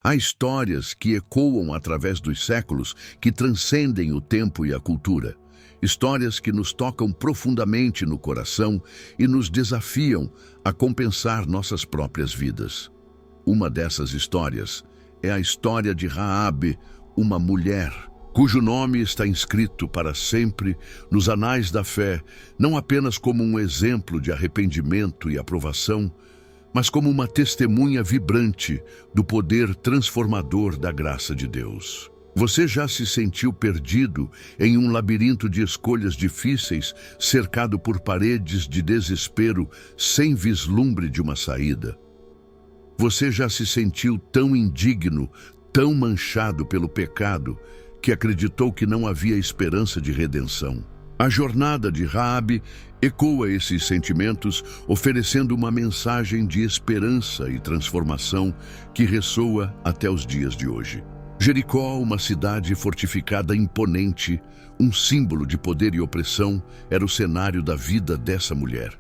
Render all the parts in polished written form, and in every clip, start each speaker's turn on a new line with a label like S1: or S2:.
S1: Há histórias que ecoam através dos séculos, que transcendem o tempo e a cultura. Histórias que nos tocam profundamente no coração e nos desafiam a compensar nossas próprias vidas. Uma dessas histórias é a história de Raabe, uma mulher cujo nome está inscrito para sempre nos anais da fé, não apenas como um exemplo de arrependimento e aprovação, mas como uma testemunha vibrante do poder transformador da graça de Deus. Você já se sentiu perdido em um labirinto de escolhas difíceis, cercado por paredes de desespero, sem vislumbre de uma saída? Você já se sentiu tão indigno, tão manchado pelo pecado, que acreditou que não havia esperança de redenção? A jornada de Raabe ecoa esses sentimentos, oferecendo uma mensagem de esperança e transformação que ressoa até os dias de hoje. Jericó, uma cidade fortificada imponente, um símbolo de poder e opressão, era o cenário da vida dessa mulher.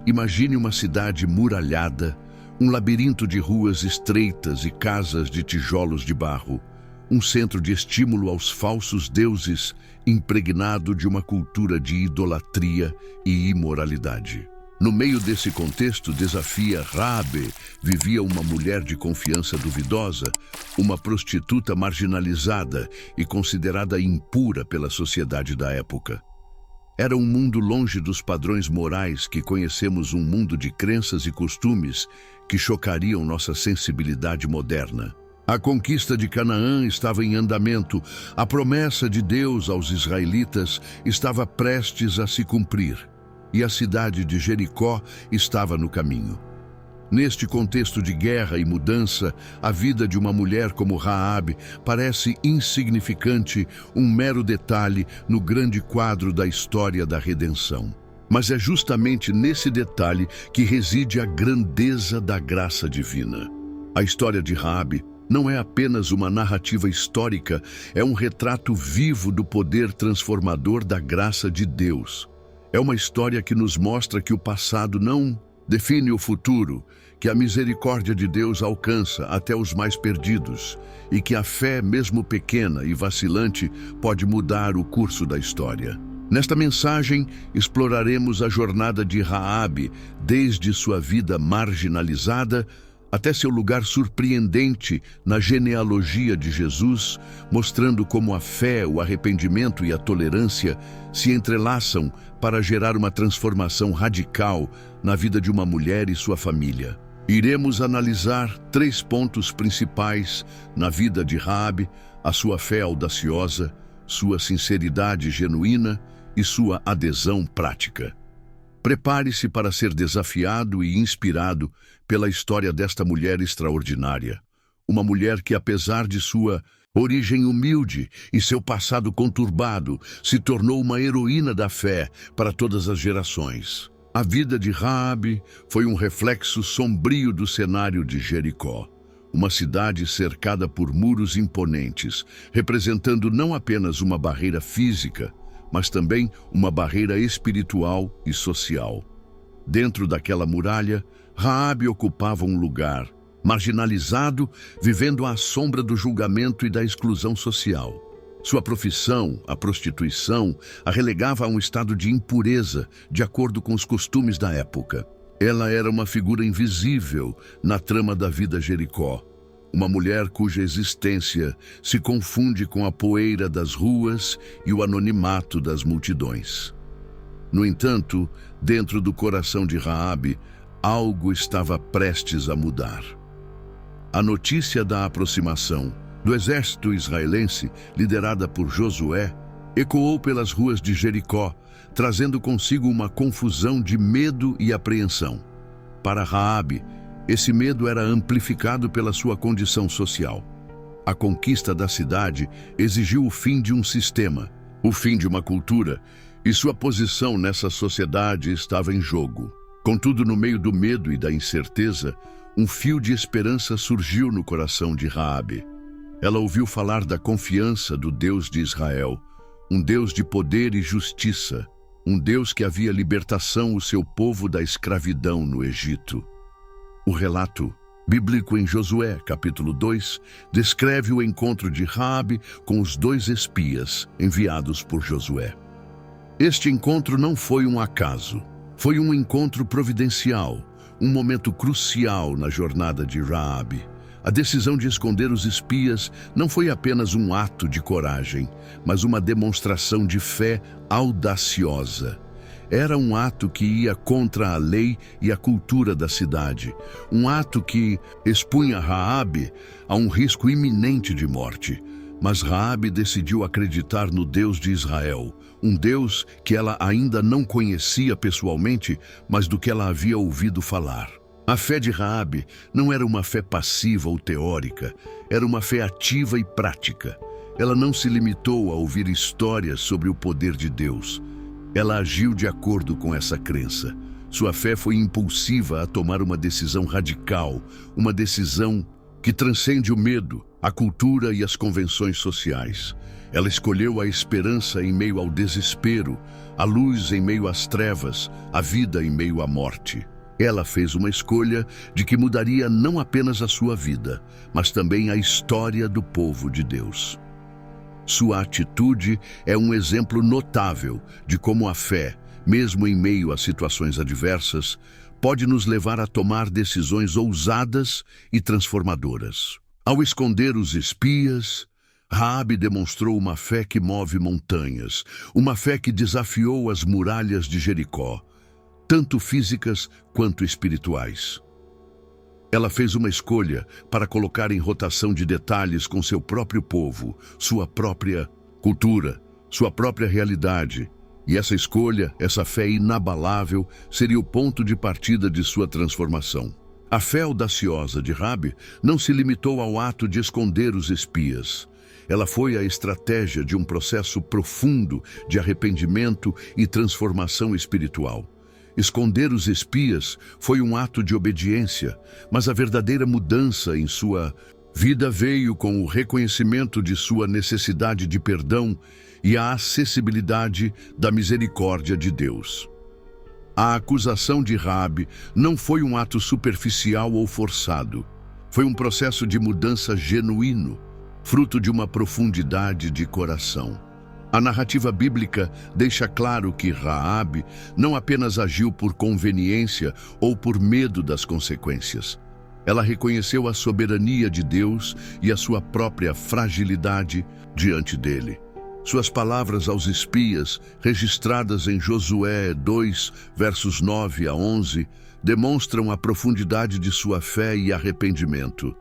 S1: Imagine uma cidade muralhada, um labirinto de ruas estreitas e casas de tijolos de barro, um centro de estímulo aos falsos deuses, impregnado de uma cultura de idolatria e imoralidade. No meio desse contexto Raabe vivia uma mulher de confiança duvidosa, uma prostituta marginalizada e considerada impura pela sociedade da época. Era um mundo longe dos padrões morais que conhecemos, um mundo de crenças e costumes que chocariam nossa sensibilidade moderna. A conquista de Canaã estava em andamento, a promessa de Deus aos israelitas estava prestes a se cumprir, e a cidade de Jericó estava no caminho. Neste contexto de guerra e mudança, a vida de uma mulher como Raabe parece insignificante, um mero detalhe no grande quadro da história da redenção. Mas é justamente nesse detalhe que reside a grandeza da graça divina. A história de Raabe não é apenas uma narrativa histórica, é um retrato vivo do poder transformador da graça de Deus. É uma história que nos mostra que o passado não define o futuro, que a misericórdia de Deus alcança até os mais perdidos e que a fé, mesmo pequena e vacilante, pode mudar o curso da história. Nesta mensagem, exploraremos a jornada de Raabe, desde sua vida marginalizada até seu lugar surpreendente na genealogia de Jesus, mostrando como a fé, o arrependimento e a tolerância se entrelaçam para gerar uma transformação radical na vida de uma mulher e sua família. Iremos analisar 3 pontos principais na vida de Raabe: a sua fé audaciosa, sua sinceridade genuína e sua adesão prática. Prepare-se para ser desafiado e inspirado pela história desta mulher extraordinária. Uma mulher que, apesar de sua origem humilde e seu passado conturbado, se tornou uma heroína da fé para todas as gerações. A vida de Raabe foi um reflexo sombrio do cenário de Jericó, uma cidade cercada por muros imponentes, representando não apenas uma barreira física, mas também uma barreira espiritual e social. Dentro daquela muralha, Raabe ocupava um lugar marginalizado, vivendo à sombra do julgamento e da exclusão social. Sua profissão, a prostituição, a relegava a um estado de impureza, de acordo com os costumes da época. Ela era uma figura invisível na trama da vida Jericó, uma mulher cuja existência se confunde com a poeira das ruas e o anonimato das multidões. No entanto, dentro do coração de Raabe, algo estava prestes a mudar. A notícia da aproximação do exército israelense, liderada por Josué, ecoou pelas ruas de Jericó, trazendo consigo uma confusão de medo e apreensão. Para Raabe, esse medo era amplificado pela sua condição social. A conquista da cidade exigiu o fim de um sistema, o fim de uma cultura, e sua posição nessa sociedade estava em jogo. Contudo, no meio do medo e da incerteza, um fio de esperança surgiu no coração de Raabe. Ela ouviu falar da confiança do Deus de Israel, um Deus de poder e justiça, um Deus que havia libertação o seu povo da escravidão no Egito. O relato bíblico em Josué, capítulo 2, descreve o encontro de Raabe com os 2 espias enviados por Josué. Este encontro não foi um acaso, foi um encontro providencial, um momento crucial na jornada de Raabe. A decisão de esconder os espias não foi apenas um ato de coragem, mas uma demonstração de fé audaciosa. Era um ato que ia contra a lei e a cultura da cidade, um ato que expunha Raabe a um risco iminente de morte. Mas Raabe decidiu acreditar no Deus de Israel, um Deus que ela ainda não conhecia pessoalmente, mas do que ela havia ouvido falar. A fé de Raabe não era uma fé passiva ou teórica, era uma fé ativa e prática. Ela não se limitou a ouvir histórias sobre o poder de Deus. Ela agiu de acordo com essa crença. Sua fé foi impulsiva a tomar uma decisão radical, uma decisão que transcende o medo, a cultura e as convenções sociais. Ela escolheu a esperança em meio ao desespero, a luz em meio às trevas, a vida em meio à morte. Ela fez uma escolha de que mudaria não apenas a sua vida, mas também a história do povo de Deus. Sua atitude é um exemplo notável de como a fé, mesmo em meio a situações adversas, pode nos levar a tomar decisões ousadas e transformadoras. Ao esconder os espias, Raabe demonstrou uma fé que move montanhas, uma fé que desafiou as muralhas de Jericó, tanto físicas quanto espirituais. Ela fez uma escolha para colocar em rotação de detalhes com seu próprio povo, sua própria cultura, sua própria realidade. E essa escolha, essa fé inabalável, seria o ponto de partida de sua transformação. A fé audaciosa de Raabe não se limitou ao ato de esconder os espias. Ela foi a estratégia de um processo profundo de arrependimento e transformação espiritual. Esconder os espias foi um ato de obediência, mas a verdadeira mudança em sua vida veio com o reconhecimento de sua necessidade de perdão e a acessibilidade da misericórdia de Deus. A acusação de Raabe não foi um ato superficial ou forçado. Foi um processo de mudança genuíno, fruto de uma profundidade de coração. A narrativa bíblica deixa claro que Raabe não apenas agiu por conveniência ou por medo das consequências. Ela reconheceu a soberania de Deus e a sua própria fragilidade diante dele. Suas palavras aos espias, registradas em Josué 2, versos 9 a 11, demonstram a profundidade de sua fé e arrependimento.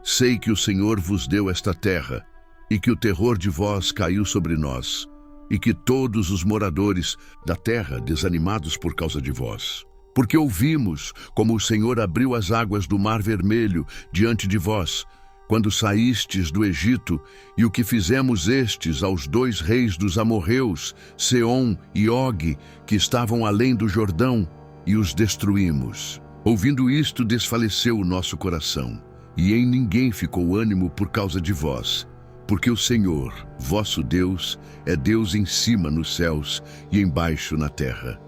S1: Sei que o Senhor vos deu esta terra, e que o terror de vós caiu sobre nós, e que todos os moradores da terra desanimados por causa de vós. Porque ouvimos como o Senhor abriu as águas do Mar Vermelho diante de vós, quando saístes do Egito, e o que fizemos estes aos 2 reis dos amorreus, Seom e Og, que estavam além do Jordão, e os destruímos. Ouvindo isto, desfaleceu o nosso coração, e em ninguém ficou ânimo por causa de vós, porque o Senhor, vosso Deus, é Deus em cima nos céus e embaixo na terra.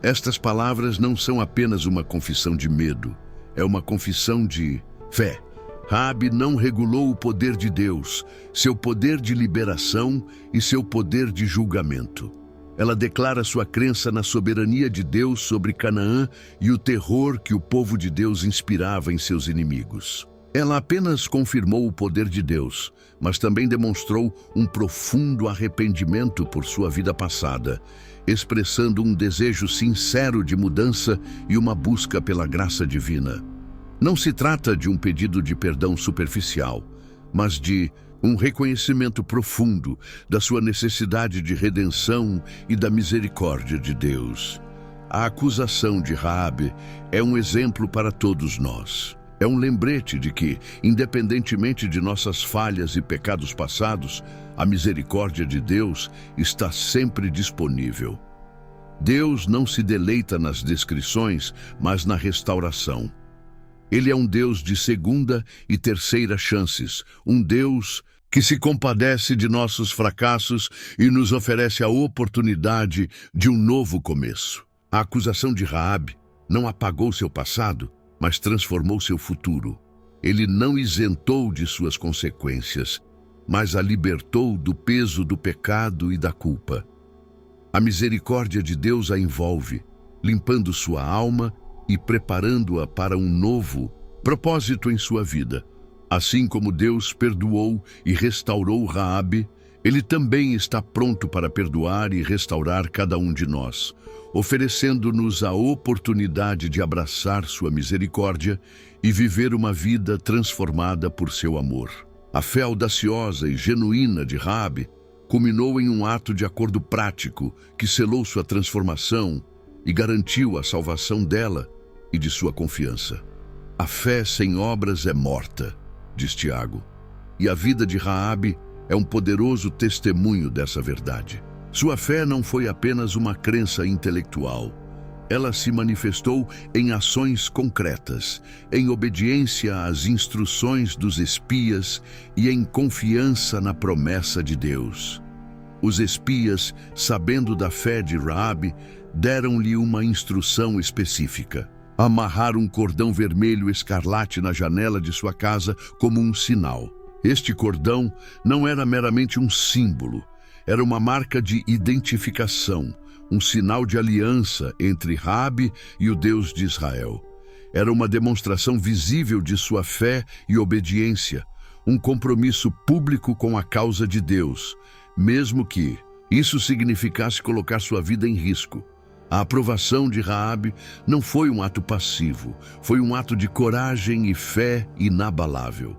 S1: Estas palavras não são apenas uma confissão de medo, é uma confissão de fé. Raabe não regulou o poder de Deus, seu poder de liberação e seu poder de julgamento. Ela declara sua crença na soberania de Deus sobre Canaã e o terror que o povo de Deus inspirava em seus inimigos. Ela apenas confirmou o poder de Deus, mas também demonstrou um profundo arrependimento por sua vida passada, expressando um desejo sincero de mudança e uma busca pela graça divina. Não se trata de um pedido de perdão superficial, mas de um reconhecimento profundo da sua necessidade de redenção e da misericórdia de Deus. A acusação de Raabe é um exemplo para todos nós. É um lembrete de que, independentemente de nossas falhas e pecados passados, a misericórdia de Deus está sempre disponível. Deus não se deleita nas descrições, mas na restauração. Ele é um Deus de segunda e terceira chances, um Deus que se compadece de nossos fracassos e nos oferece a oportunidade de um novo começo. A acusação de Raabe não apagou seu passado, mas transformou seu futuro. Ele não isentou de suas consequências, mas a libertou do peso do pecado e da culpa. A misericórdia de Deus a envolve, limpando sua alma e preparando-a para um novo propósito em sua vida. Assim como Deus perdoou e restaurou Raabe, Ele também está pronto para perdoar e restaurar cada um de nós, oferecendo-nos a oportunidade de abraçar sua misericórdia e viver uma vida transformada por seu amor. A fé audaciosa e genuína de Raabe culminou em um ato de acordo prático que selou sua transformação e garantiu a salvação dela e de sua confiança. A fé sem obras é morta, diz Tiago, e a vida de Raabe é um poderoso testemunho dessa verdade. Sua fé não foi apenas uma crença intelectual. Ela se manifestou em ações concretas, em obediência às instruções dos espias e em confiança na promessa de Deus. Os espias, sabendo da fé de Raabe, deram-lhe uma instrução específica: amarrar um cordão vermelho escarlate na janela de sua casa como um sinal. Este cordão não era meramente um símbolo, era uma marca de identificação, um sinal de aliança entre Raabe e o Deus de Israel. Era uma demonstração visível de sua fé e obediência, um compromisso público com a causa de Deus, mesmo que isso significasse colocar sua vida em risco. A aprovação de Raabe não foi um ato passivo, foi um ato de coragem e fé inabalável.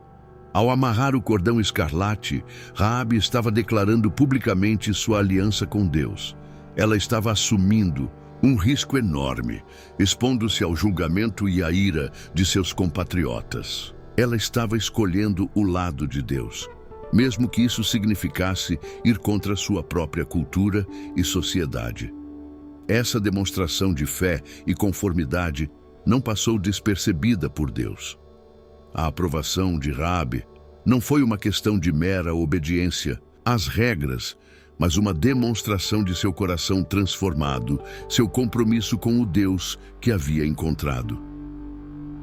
S1: Ao amarrar o cordão escarlate, Raabe estava declarando publicamente sua aliança com Deus. Ela estava assumindo um risco enorme, expondo-se ao julgamento e à ira de seus compatriotas. Ela estava escolhendo o lado de Deus, mesmo que isso significasse ir contra sua própria cultura e sociedade. Essa demonstração de fé e conformidade não passou despercebida por Deus. A aprovação de Raabe não foi uma questão de mera obediência às regras, mas uma demonstração de seu coração transformado, seu compromisso com o Deus que havia encontrado.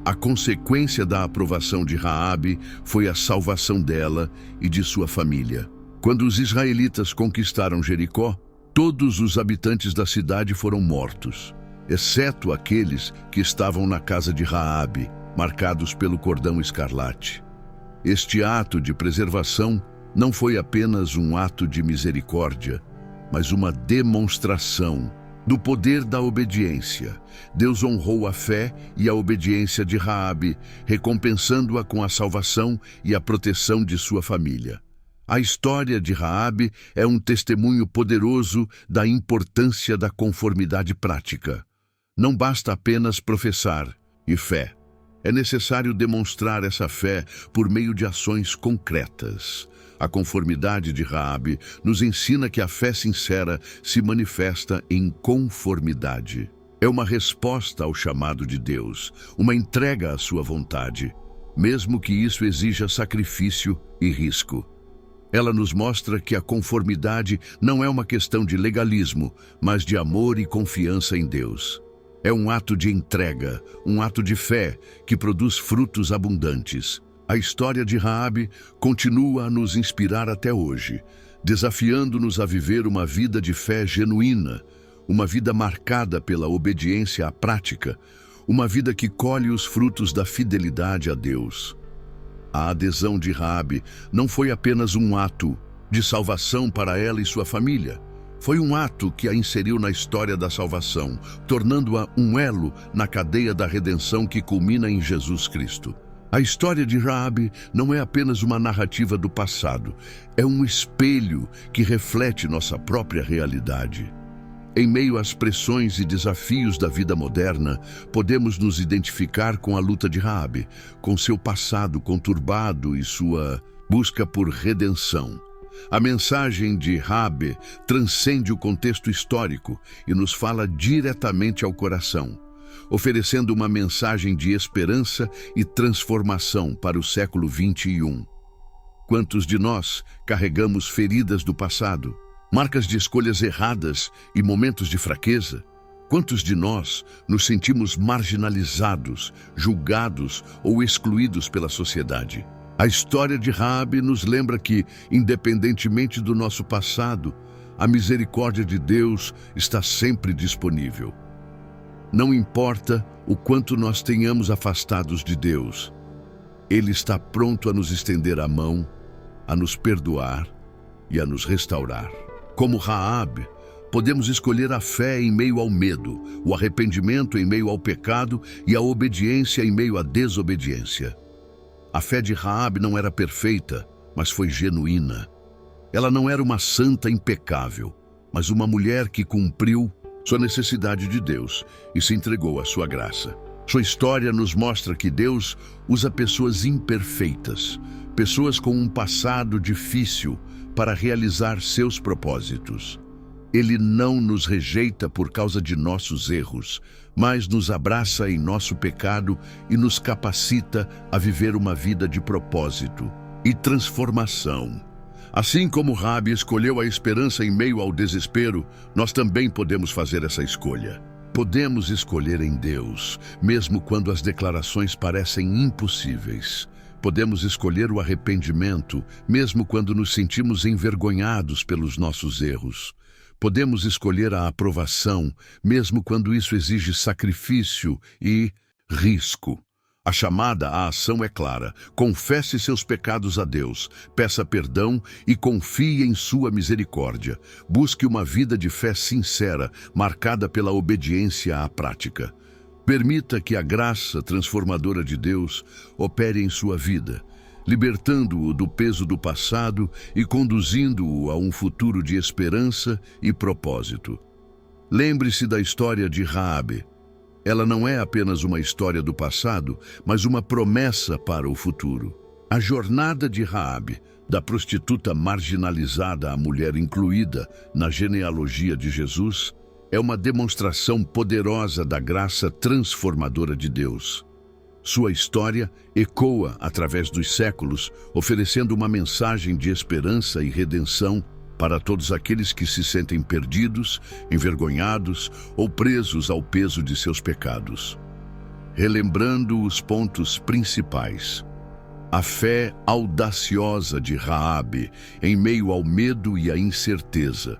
S1: A consequência da aprovação de Raabe foi a salvação dela e de sua família. Quando os israelitas conquistaram Jericó, todos os habitantes da cidade foram mortos, exceto aqueles que estavam na casa de Raabe, marcados pelo cordão escarlate. Este ato de preservação não foi apenas um ato de misericórdia, mas uma demonstração do poder da obediência. Deus honrou a fé e a obediência de Raabe, recompensando-a com a salvação e a proteção de sua família. A história de Raabe é um testemunho poderoso da importância da conformidade prática. Não basta apenas professar fé. É necessário demonstrar essa fé por meio de ações concretas. A conformidade de Raabe nos ensina que a fé sincera se manifesta em conformidade. É uma resposta ao chamado de Deus, uma entrega à sua vontade, mesmo que isso exija sacrifício e risco. Ela nos mostra que a conformidade não é uma questão de legalismo, mas de amor e confiança em Deus. É um ato de entrega, um ato de fé que produz frutos abundantes. A história de Raabe continua a nos inspirar até hoje, desafiando-nos a viver uma vida de fé genuína, uma vida marcada pela obediência à prática, uma vida que colhe os frutos da fidelidade a Deus. A adesão de Raabe não foi apenas um ato de salvação para ela e sua família. Foi um ato que a inseriu na história da salvação, tornando-a um elo na cadeia da redenção que culmina em Jesus Cristo. A história de Raabe não é apenas uma narrativa do passado, é um espelho que reflete nossa própria realidade. Em meio às pressões e desafios da vida moderna, podemos nos identificar com a luta de Raabe, com seu passado conturbado e sua busca por redenção. A mensagem de Raabe transcende o contexto histórico e nos fala diretamente ao coração, oferecendo uma mensagem de esperança e transformação para o século XXI. Quantos de nós carregamos feridas do passado, marcas de escolhas erradas e momentos de fraqueza? Quantos de nós nos sentimos marginalizados, julgados ou excluídos pela sociedade? A história de Raabe nos lembra que, independentemente do nosso passado, a misericórdia de Deus está sempre disponível. Não importa o quanto nós tenhamos afastados de Deus, Ele está pronto a nos estender a mão, a nos perdoar e a nos restaurar. Como Raabe, podemos escolher a fé em meio ao medo, o arrependimento em meio ao pecado e a obediência em meio à desobediência. A fé de Raabe não era perfeita, mas foi genuína. Ela não era uma santa impecável, mas uma mulher que cumpriu sua necessidade de Deus e se entregou à sua graça. Sua história nos mostra que Deus usa pessoas imperfeitas, pessoas com um passado difícil, para realizar seus propósitos. Ele não nos rejeita por causa de nossos erros, mas nos abraça em nosso pecado e nos capacita a viver uma vida de propósito e transformação. Assim como Raabe escolheu a esperança em meio ao desespero, nós também podemos fazer essa escolha. Podemos escolher em Deus, mesmo quando as declarações parecem impossíveis. Podemos escolher o arrependimento, mesmo quando nos sentimos envergonhados pelos nossos erros. Podemos escolher a aprovação, mesmo quando isso exige sacrifício e risco. A chamada à ação é clara. Confesse seus pecados a Deus, peça perdão e confie em sua misericórdia. Busque uma vida de fé sincera, marcada pela obediência à prática. Permita que a graça transformadora de Deus opere em sua vida, libertando-o do peso do passado e conduzindo-o a um futuro de esperança e propósito. Lembre-se da história de Raabe. Ela não é apenas uma história do passado, mas uma promessa para o futuro. A jornada de Raabe, da prostituta marginalizada à mulher incluída na genealogia de Jesus, é uma demonstração poderosa da graça transformadora de Deus. Sua história ecoa através dos séculos, oferecendo uma mensagem de esperança e redenção para todos aqueles que se sentem perdidos, envergonhados ou presos ao peso de seus pecados. Relembrando os pontos principais. A fé audaciosa de Raabe em meio ao medo e à incerteza.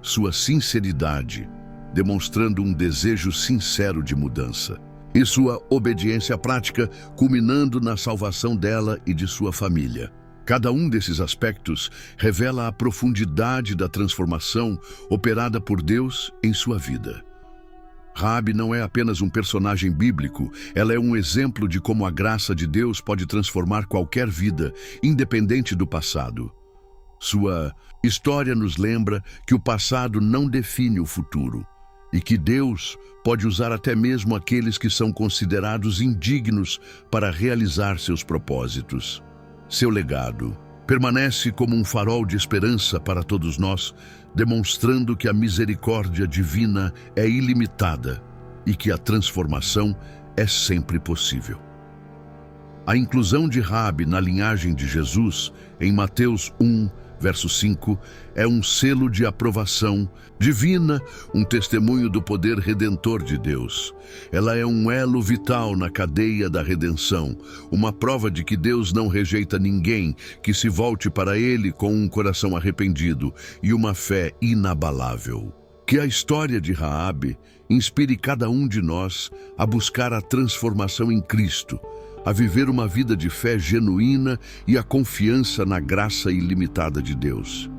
S1: Sua sinceridade, demonstrando um desejo sincero de mudança. E sua obediência prática, culminando na salvação dela e de sua família. Cada um desses aspectos revela a profundidade da transformação operada por Deus em sua vida. Raabe não é apenas um personagem bíblico, ela é um exemplo de como a graça de Deus pode transformar qualquer vida, independente do passado. Sua história nos lembra que o passado não define o futuro e que Deus pode usar até mesmo aqueles que são considerados indignos para realizar seus propósitos. Seu legado permanece como um farol de esperança para todos nós, demonstrando que a misericórdia divina é ilimitada e que a transformação é sempre possível. A inclusão de Raabe na linhagem de Jesus, em Mateus 1, verso 5, é um selo de aprovação divina, um testemunho do poder redentor de Deus. Ela é um elo vital na cadeia da redenção, uma prova de que Deus não rejeita ninguém que se volte para Ele com um coração arrependido e uma fé inabalável. Que a história de Raabe inspire cada um de nós a buscar a transformação em Cristo, a viver uma vida de fé genuína e a confiança na graça ilimitada de Deus.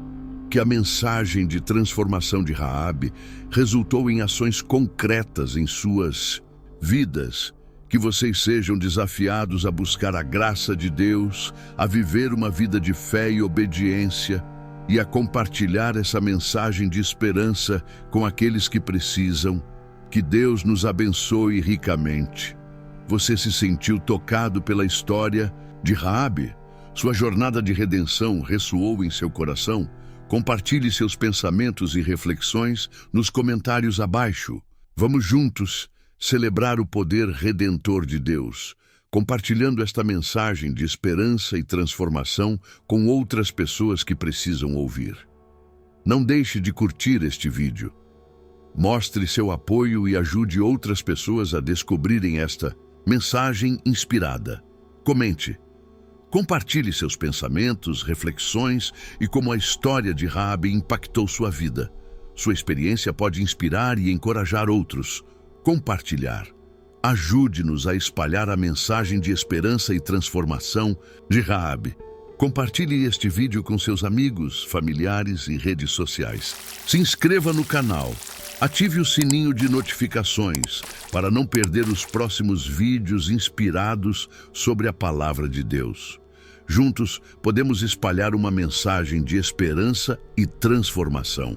S1: Que a mensagem de transformação de Raabe resultou em ações concretas em suas vidas. Que vocês sejam desafiados a buscar a graça de Deus, a viver uma vida de fé e obediência e a compartilhar essa mensagem de esperança com aqueles que precisam. Que Deus nos abençoe ricamente. Você se sentiu tocado pela história de Raabe? Sua jornada de redenção ressoou em seu coração? Compartilhe seus pensamentos e reflexões nos comentários abaixo. Vamos juntos celebrar o poder redentor de Deus, compartilhando esta mensagem de esperança e transformação com outras pessoas que precisam ouvir. Não deixe de curtir este vídeo. Mostre seu apoio e ajude outras pessoas a descobrirem esta mensagem inspirada. Comente. Compartilhe seus pensamentos, reflexões e como a história de Raabe impactou sua vida. Sua experiência pode inspirar e encorajar outros. Compartilhar. Ajude-nos a espalhar a mensagem de esperança e transformação de Raabe. Compartilhe este vídeo com seus amigos, familiares e redes sociais. Se inscreva no canal. Ative o sininho de notificações para não perder os próximos vídeos inspirados sobre a Palavra de Deus. Juntos, podemos espalhar uma mensagem de esperança e transformação.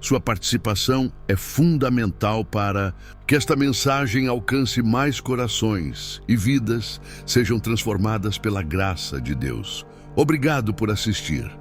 S1: Sua participação é fundamental para que esta mensagem alcance mais corações e vidas sejam transformadas pela graça de Deus. Obrigado por assistir.